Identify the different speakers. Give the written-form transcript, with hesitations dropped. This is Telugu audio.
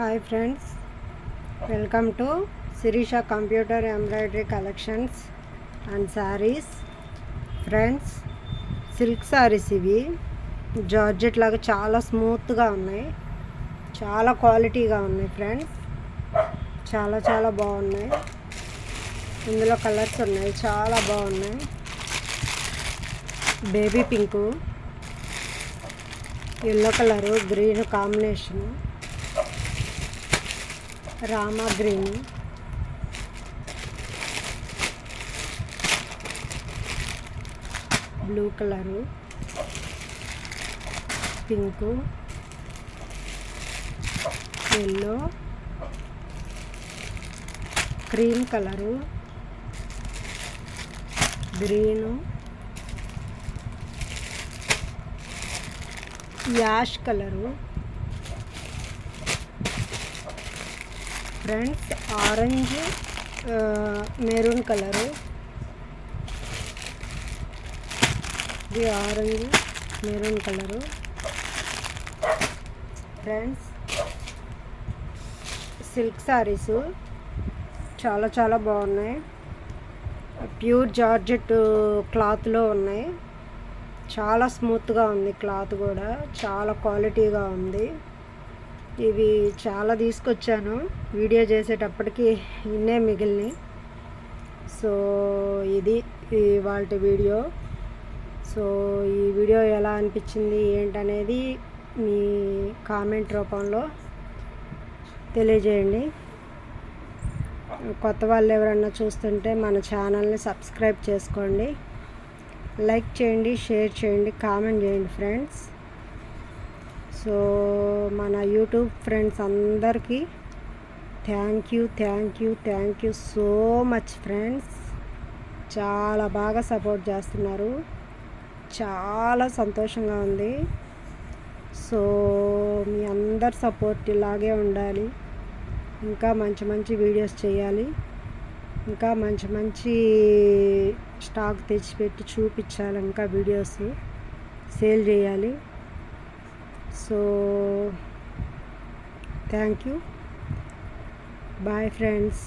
Speaker 1: Hi friends, welcome to Shirisha computer embroidery collections and saris. Friends, silk saris ఇవి జార్జెట్ లాగా చాలా స్మూత్గా ఉన్నాయి, చాలా క్వాలిటీగా ఉన్నాయి ఫ్రెండ్స్. చాలా బాగున్నాయి. ఇందులో కలర్స్ ఉన్నాయి, చాలా బాగున్నాయి. Baby pink, yellow colour, green combination, Rama green, blue colour, pink, yellow, cream colour, green, ash colour, friends orange, maroon colour, ఇది orange maroon colour. Friends, silk sarees చాలా బాగున్నాయి. ప్యూర్ జార్జెట్ క్లాత్లో ఉన్నాయి. చాలా స్మూత్గా ఉంది క్లాత్ కూడా, చాలా క్వాలిటీగా ఉంది. ఇవి చాలా తీసుకొచ్చాను, వీడియో చేసేటప్పటికి ఇన్నే మిగిలినాయి. సో ఇది ఇవాల్టి వీడియో. సో ఈ వీడియో ఎలా అనిపించింది ఏంటనేది మీ కామెంట్ రూపంలో తెలియజేయండి. కొత్త వాళ్ళు ఎవరన్నా చూస్తుంటే మన ఛానల్ని సబ్స్క్రైబ్ చేసుకోండి, లైక్ చేయండి, షేర్ చేయండి, కామెంట్ చేయండి ఫ్రెండ్స్. సో మన యూట్యూబ్ ఫ్రెండ్స్ అందరికీ thank you so much friends. చాలా బాగా సపోర్ట్ చేస్తున్నారు, చాలా సంతోషంగా ఉంది. సో మీ అందరి సపోర్ట్ ఇలాగే ఉండాలి. ఇంకా మంచి వీడియోస్ చేయాలి, ఇంకా మంచి స్టాక్ తెచ్చిపెట్టి చూపించాలి, ఇంకా వీడియోస్ సేల్ చేయాలి. So thank you, bye friends.